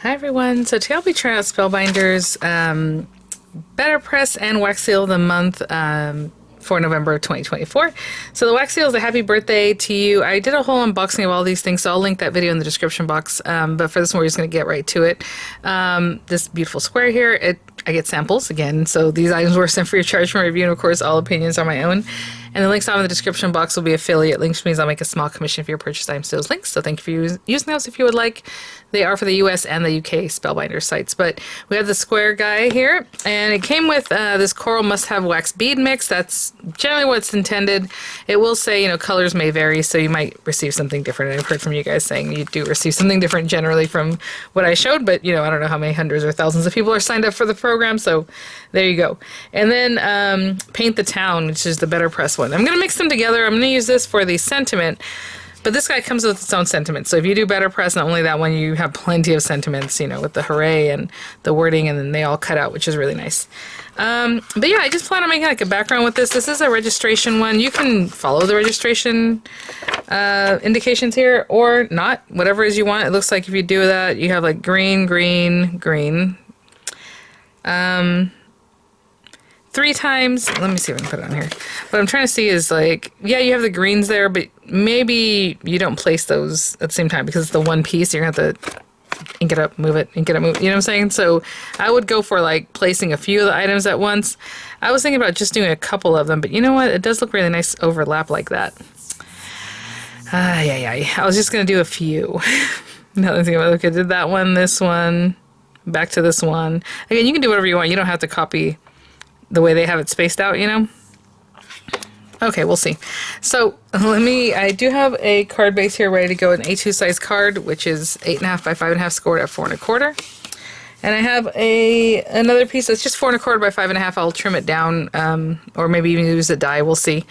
Hi everyone, so today I'll be trying out Spellbinders, BetterPress and Wax Seal of the month for November of 2024. So the Wax Seal is a happy birthday to you. I did a whole unboxing of all these things, so I'll link that video in the description box. But for this one, we're just going to get right to it. This beautiful square here, I get samples again, so these items were sent free of charge from review, and of course all opinions are my own. And the links down in the description box will be affiliate links, which means I'll make a small commission for your purchase items to those links. So thank you for using those if you would like. They are for the US and the UK Spellbinder sites. But we have the square guy here, and it came with this coral must-have wax bead mix. That's generally what's intended. It will say, colors may vary, so you might receive something different. I've heard from you guys saying you do receive something different generally from what I showed, but I don't know how many hundreds or thousands of people are signed up for the program, so there you go. And then Paint the Town, which is the BetterPress one. I'm going to mix them together. I'm going to use this for the sentiment, but this guy comes with its own sentiment. So if you do BetterPress, not only that one, you have plenty of sentiments, with the hooray and the wording, and then they all cut out, which is really nice. But yeah, I just plan on making like a background with this. This is a registration one. You can follow the registration indications here or not, whatever it is you want. It looks like if you do that, you have like green, green, green. 3 times. Let me see if I can put it on here. What I'm trying to see is like, yeah, you have the greens there, but maybe you don't place those at the same time because it's the one piece. You're going to have to ink it up, move it, ink it up, move it. You know what I'm saying? So I would go for like placing a few of the items at once. I was thinking about just doing a couple of them, but you know what? It does look really nice overlap like that. Yeah. I was just going to do a few. Now I'm thinking about, okay, did that one, this one, back to this one. Again, you can do whatever you want. You don't have to copy the way they have it spaced out, Okay, we'll see. So I do have a card base here ready to go, an A2 size card, which is 8.5 by 5.5 scored at 4 1/4. And I have another piece that's just 4 1/4 by 5.5. I'll trim it down, or maybe even use a die, we'll see,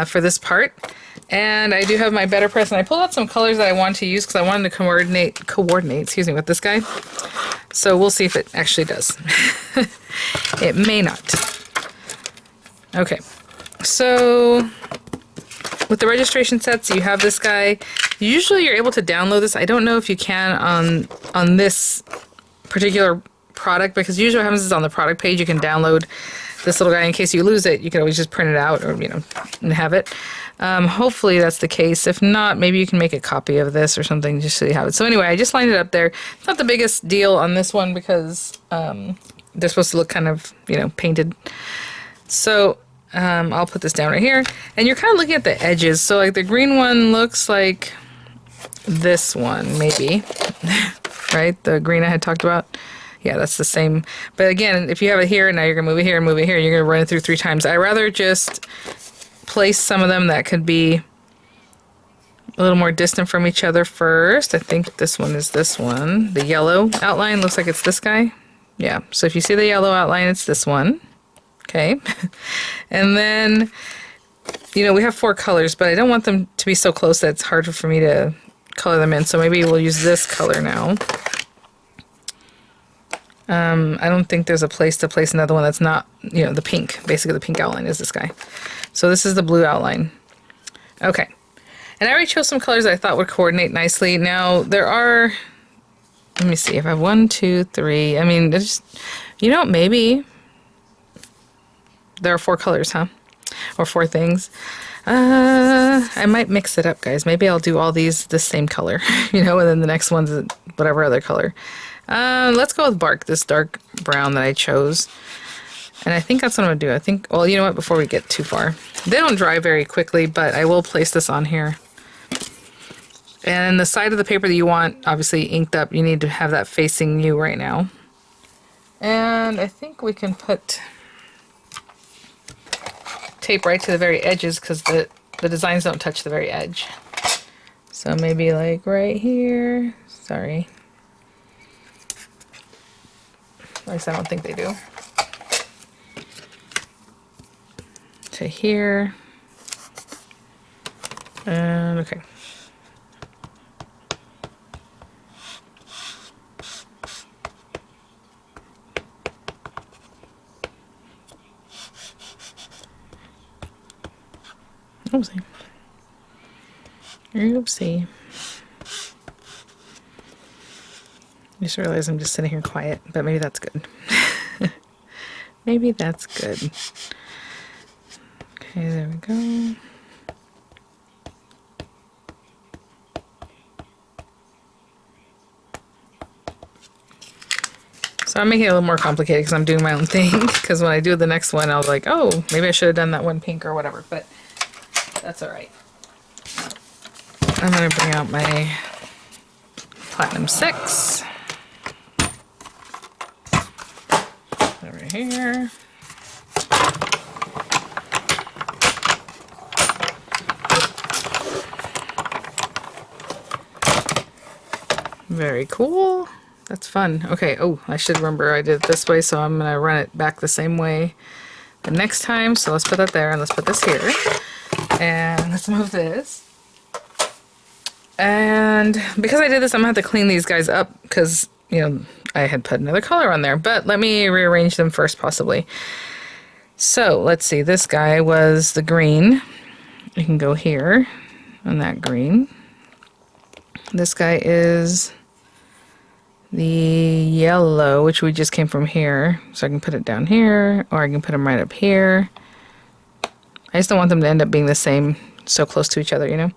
for this part. And I do have my BetterPress, and I pulled out some colors that I wanted to use because I wanted to coordinate, with this guy. So we'll see if it actually does. It may not. Okay, so with the registration sets, you have this guy. Usually you're able to download this. I don't know if you can on this particular product, because usually what happens is on the product page you can download this little guy. In case you lose it, you can always just print it out or and have it. Hopefully that's the case. If not, maybe you can make a copy of this or something just so you have it. So anyway, I just lined it up there. It's not the biggest deal on this one because they're supposed to look kind of, painted. So I'll put this down right here. And you're kind of looking at the edges. So like the green one looks like this one, maybe. Right? The green I had talked about. Yeah, that's the same. But again, if you have it here, now you're going to move it here and move it here. You're going to run it through 3 times. I'd rather just place some of them that could be a little more distant from each other first. I think this one is this one. The yellow outline looks like it's this guy. Yeah, so if you see the yellow outline, it's this one. Okay. And then, we have 4 colors, but I don't want them to be so close that it's hard for me to color them in. So maybe we'll use this color now. I don't think there's a place to place another one that's not, the pink. Basically, the pink outline is this guy. So this is the blue outline. Okay. And I already chose some colors that I thought would coordinate nicely. Now, there are, let me see, if I have 1, 2, 3, I mean, there's, maybe there are 4 colors, huh? Or 4 things. I might mix it up, guys. Maybe I'll do all these the same color, and then the next one's whatever other color. Let's go with bark, this dark brown that I chose. And I think that's what I'm going to do. I think, well, you know what, before we get too far. They don't dry very quickly, but I will place this on here. And the side of the paper that you want, obviously inked up, you need to have that facing you right now. And I think we can put tape right to the very edges because the designs don't touch the very edge. So maybe like right here. Sorry. At least I don't think they do. To here. And okay. Oopsie. Oopsie. I just realized I'm just sitting here quiet, but maybe that's good. Maybe that's good. Okay, there we go. So I'm making it a little more complicated because I'm doing my own thing. Because when I do the next one, I'll be like, oh, maybe I should have done that one pink or whatever. But that's all right. I'm going to bring out my Platinum 6. Over here. Very cool. That's fun. Okay, oh, I should remember I did it this way, so I'm going to run it back the same way the next time. So let's put that there, and let's put this here. And let's move this. And because I did this, I'm going to have to clean these guys up because, you know, I had put another color on there. But let me rearrange them first, possibly. So let's see. This guy was the green. You can go here on that green. This guy is the yellow, which we just came from here. So I can put it down here, or I can put them right up here. I just don't want them to end up being the same, so close to each other, you know?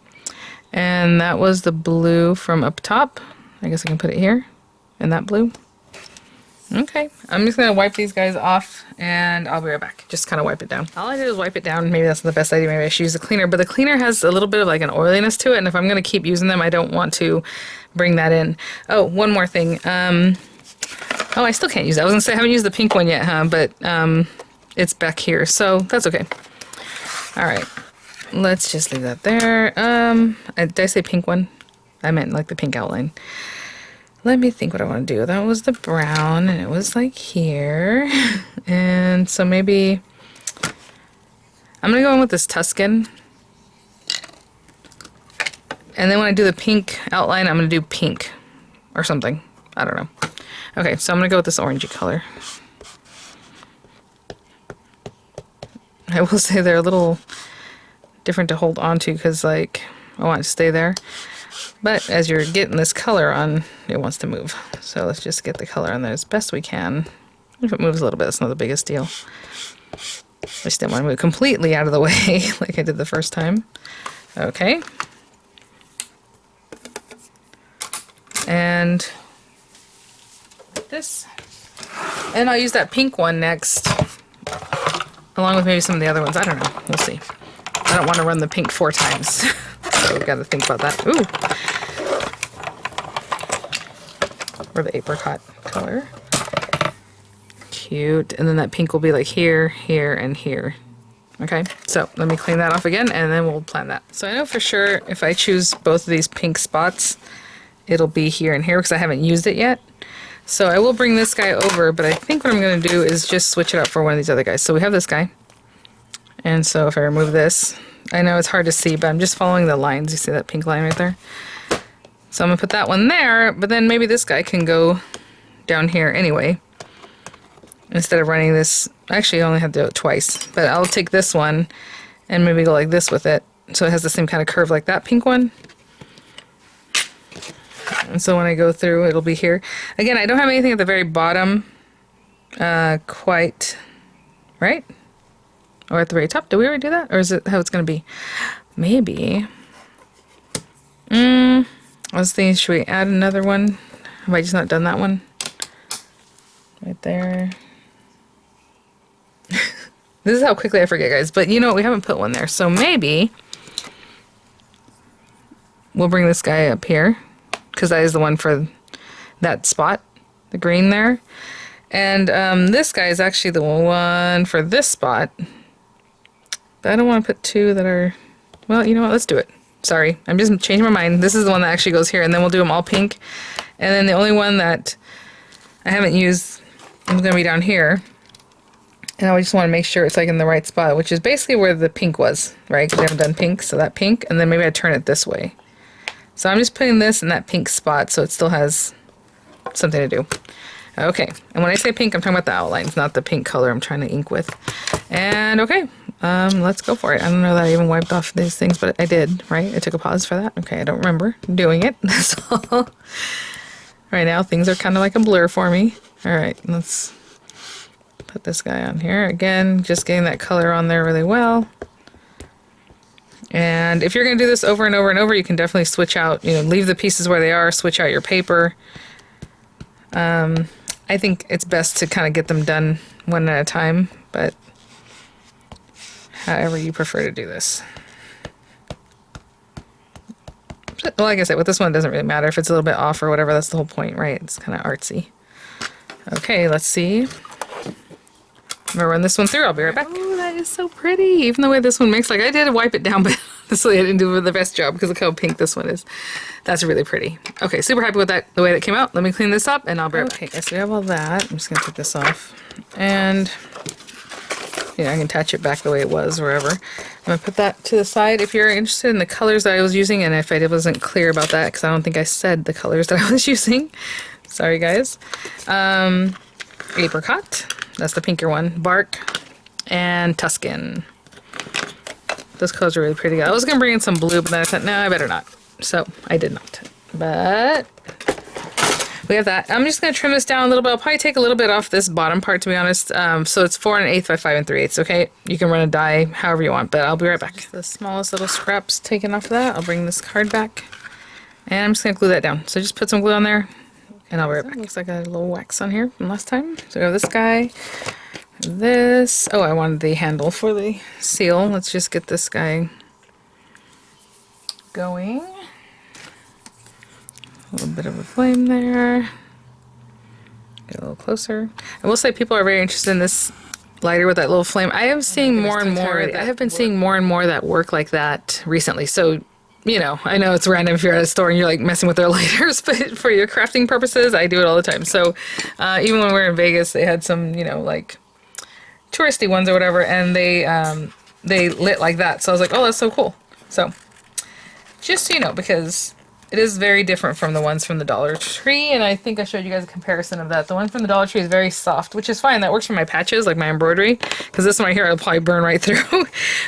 And that was the blue from up top. I guess I can put it here, in that blue. Okay, I'm just gonna wipe these guys off and I'll be right back. Just kind of wipe it down. All I did is wipe it down. Maybe that's not the best idea. Maybe I should use the cleaner, but the cleaner has a little bit of like an oiliness to it, and if I'm gonna keep using them, I don't want to bring that in. Oh, one more thing. Oh, I still can't use that. I was gonna say I haven't used the pink one yet, huh? But it's back here, so that's okay. All right, let's just leave that there. Did I say pink one? I meant like the pink outline. Let me think what I want to do. That was the brown, and it was like here. And so maybe I'm going to go in with this Tuscan. And then when I do the pink outline, I'm going to do pink or something. I don't know. Okay, so I'm going to go with this orangey color. I will say they're a little different to hold on to because, like, I want it to stay there. But as you're getting this color on, it wants to move. So let's just get the color on there as best we can. If it moves a little bit, it's not the biggest deal. I just didn't want to move completely out of the way like I did the first time. Okay. And like this. And I'll use that pink one next, along with maybe some of the other ones. I don't know. We'll see. I don't want to run the pink 4 times. So we've got to think about that. Ooh. Or the apricot color. Cute. And then that pink will be like here, here, and here. Okay, so let me clean that off again, and then we'll plan that. So I know for sure if I choose both of these pink spots, it'll be here and here because I haven't used it yet. So I will bring this guy over, but I think what I'm going to do is just switch it up for one of these other guys. So we have this guy. And so if I remove this, I know it's hard to see, but I'm just following the lines. You see that pink line right there? So I'm going to put that one there, but then maybe this guy can go down here anyway. Instead of running this, actually I only have to do it twice, but I'll take this one and maybe go like this with it. So it has the same kind of curve like that pink one. And so when I go through, it'll be here. Again, I don't have anything at the very bottom quite, right? Or at the very top. Did we already do that? Or is it how it's going to be? Maybe. I was thinking, should we add another one? Have I just not done that one? Right there. This is how quickly I forget, guys. But you know what? We haven't put one there. So maybe we'll bring this guy up here, because that is the one for that spot, the green there. And this guy is actually the one for this spot. But I don't want to put two that are... Well, you know what? Let's do it. Sorry. I'm just changing my mind. This is the one that actually goes here, and then we'll do them all pink. And then the only one that I haven't used is going to be down here. And I just want to make sure it's like in the right spot, which is basically where the pink was, right? Because we haven't done pink, so that pink. And then maybe I turn it this way. So I'm just putting this in that pink spot so it still has something to do. Okay, and when I say pink, I'm talking about the outlines, not the pink color I'm trying to ink with. And okay, let's go for it. I don't know that I even wiped off these things, but I did, right? I took a pause for that. Okay, I don't remember doing it, that's all. Right now, things are kind of like a blur for me. All right, let's put this guy on here. Again, just getting that color on there really well. And if you're going to do this over and over and over, you can definitely switch out, you know, leave the pieces where they are, switch out your paper. I think it's best to kind of get them done one at a time, but however you prefer to do this. Well, like I said, with this one, it doesn't really matter if it's a little bit off or whatever. That's the whole point, right? It's kind of artsy. Okay, let's see. I'm gonna run this one through. I'll be right back. Oh, that is so pretty. Even the way this one makes, like I did wipe it down, but this way I didn't do the best job because look how pink this one is. That's really pretty. Okay, super happy with that, the way that came out. Let me clean this up and I'll be right back. Okay, so we have all that. I'm just gonna take this off. And you know, I can attach it back the way it was wherever. I'm gonna put that to the side. If you're interested in the colors that I was using, and if I wasn't clear about that, because I don't think I said the colors that I was using. Sorry guys. Apricot. That's the pinker one. Bark and Tuscan. Those colors are really pretty. I was going to bring in some blue, but then I thought, no, I better not. So I did not. But we have that. I'm just going to trim this down a little bit. I'll probably take a little bit off this bottom part, to be honest. So it's 4 1/8 by 5 3/8. Okay, you can run a die however you want, but I'll be right back. Just the smallest little scraps taken off of that. I'll bring this card back, and I'm just going to glue that down. So just put some glue on there. And I'll be right back. Looks like I had a little wax on here from last time. So we have this guy, this. Oh, I wanted the handle for the seal. Let's just get this guy going. A little bit of a flame there. Get a little closer. I will say people are very interested in this lighter with that little flame. I am seeing more and more. I have been seeing more and more that work like that recently. So you know, I know it's random if you're at a store and you're like messing with their lighters, but for your crafting purposes, I do it all the time. So even when we were in Vegas, they had some, you know, like touristy ones or whatever, and they lit like that. So I was like, oh, that's so cool. So just so you know, because it is very different from the ones from the Dollar Tree, and I think I showed you guys a comparison of that. The one from the Dollar Tree is very soft, which is fine. That works for my patches, like my embroidery, because this one right here I'll probably burn right through.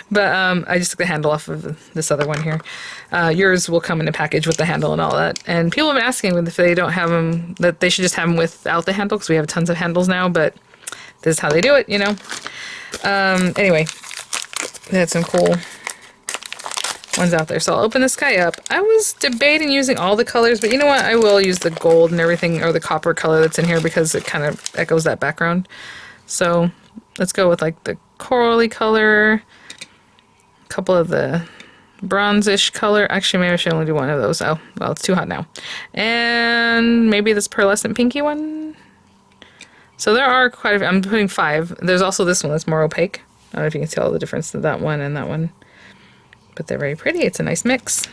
But I just took the handle off of this other one here. Yours will come in a package with the handle and all that. And people have been asking if they don't have them, that they should just have them without the handle, because we have tons of handles now, but this is how they do it, you know. Anyway, we had some cool ones out there. So I'll open this guy up. I was debating using all the colors, but you know what? I will use the gold and everything, or the copper color that's in here, because it kind of echoes that background. So let's go with like the corally color, a couple of the bronze-ish color. Actually, maybe I should only do one of those. Oh, well, it's too hot now. And maybe this pearlescent pinky one. So there are quite a few. I'm putting 5. There's also this one that's more opaque. I don't know if you can tell the difference to that one and that one. But they're very pretty. It's a nice mix.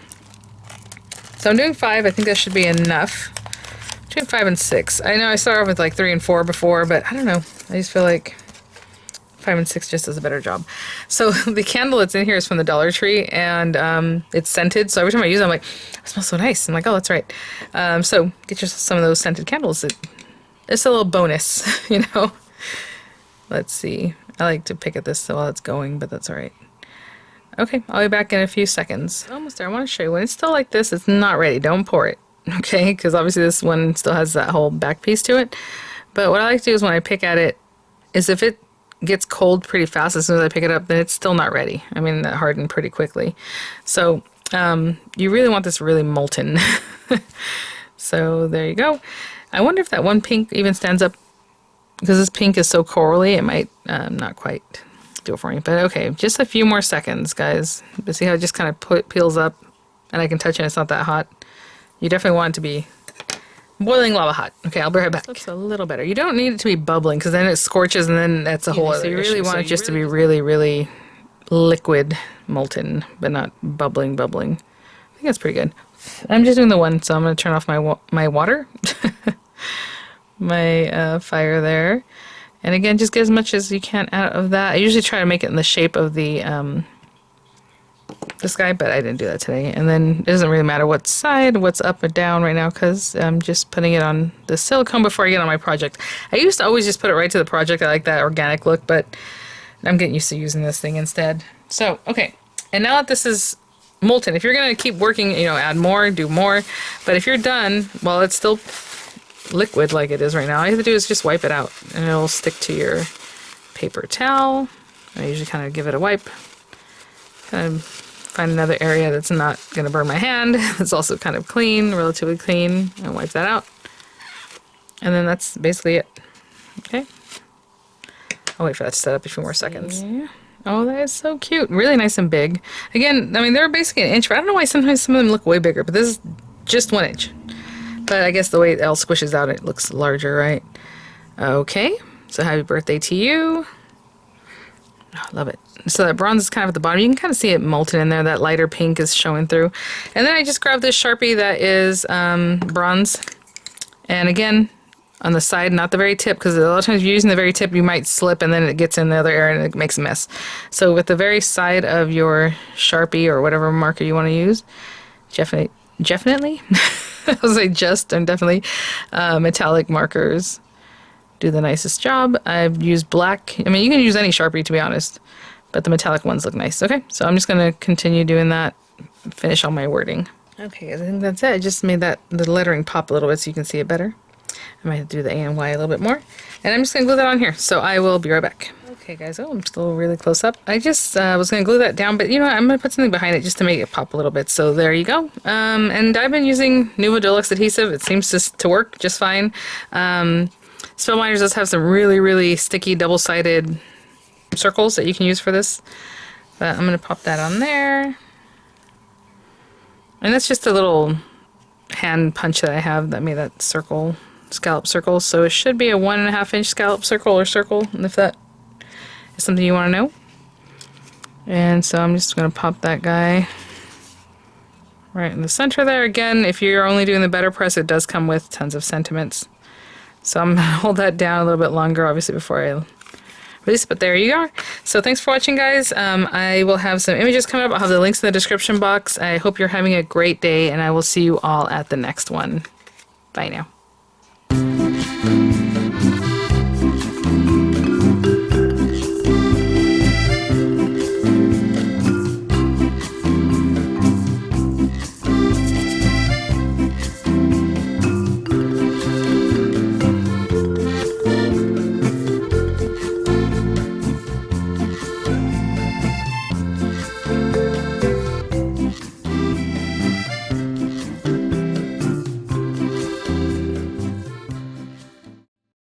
So I'm doing 5. I think that should be enough. Between 5 and 6. I know I started off with like 3 and 4 before, but I don't know. I just feel like 5 and 6 just does a better job. So the candle that's in here is from the Dollar Tree, and it's scented. So every time I use it, I'm like, it smells so nice. I'm like, oh, that's right. So get yourself some of those scented candles. It's a little bonus, you know. Let's see. I like to pick at this while it's going, but that's all right. Okay, I'll be back in a few seconds. Almost there. I want to show you when it's still like this, it's not ready. Don't pour it, okay? Because obviously this one still has that whole back piece to it. But what I like to do is when I pick at it, is if it gets cold pretty fast as soon as I pick it up, then it's still not ready. I mean, that hardened pretty quickly. So you really want this really molten. So there you go. I wonder if that one pink even stands up, because this pink is so corally, it might not quite do it for me. But okay, just a few more seconds, guys. But see how it just kind of peels up, and I can touch it and it's not that hot. You definitely want it to be boiling lava hot. Okay, I'll be right back. Looks a little better. You don't need it to be bubbling, because then it scorches, and then that's a whole other issue. So you really want it just to be really, really liquid, molten, but not bubbling. I think that's pretty good. I'm just doing the one, so I'm going to turn off my water, my fire there. And again, just get as much as you can out of that. I usually try to make it in the shape of the this guy, but I didn't do that today. And then it doesn't really matter what side, what's up or down right now, because I'm just putting it on the silicone before I get on my project. I used to always just put it right to the project. I like that organic look, but I'm getting used to using this thing instead. So, okay. And now that this is molten, if you're going to keep working, you know, add more, do more. But if you're done, while it's still liquid like it is right now. All you have to do is just wipe it out, and it'll stick to your paper towel. I usually kind of give it a wipe. Kind of find another area that's not going to burn my hand. It's also kind of clean, relatively clean, and wipe that out. And then that's basically it. Okay. I'll wait for that to set up a few more seconds. Yeah. Oh, that is so cute. Really nice and big. Again, I mean, they're basically an inch, but I don't know why sometimes some of them look way bigger, but this is just 1 inch. But I guess the way it all squishes out, it looks larger, right? Okay. So happy birthday to you. Oh, I love it. So that bronze is kind of at the bottom. You can kind of see it molten in there. That lighter pink is showing through. And then I just grabbed this Sharpie that is bronze. And again, on the side, not the very tip, because a lot of times if you're using the very tip, you might slip and then it gets in the other area and it makes a mess. So with the very side of your Sharpie or whatever marker you want to use, definitely, I was like just and definitely metallic markers do the nicest job. I've used black. I mean, you can use any Sharpie, to be honest, but the metallic ones look nice. Okay, so I'm just going to continue doing that, finish all my wording. Okay, I think that's it. I just made the lettering pop a little bit so you can see it better. I might have to do the A and Y a little bit more. And I'm just going to glue that on here, so I will be right back. Okay, guys, I'm still really close up. I just was going to glue that down, but you know what? I'm going to put something behind it just to make it pop a little bit. So there you go. And I've been using Nuvo Deluxe adhesive. It seems to work just fine. Spellbinders does have some really, really sticky double-sided circles that you can use for this. But I'm going to pop that on there. And that's just a little hand punch that I have that made that circle, scallop circle. So it should be a 1.5 inch scallop circle or circle, if that is something you want to know. And so I'm just going to pop that guy right in the center there. Again, if you're only doing the BetterPress, it does come with tons of sentiments. So I'm going to hold that down a little bit longer, obviously, before I release, but there you are. So thanks for watching, guys. I will have some images coming up. I'll have the links in the description box. I hope you're having a great day, and I will see you all at the next one. Bye now.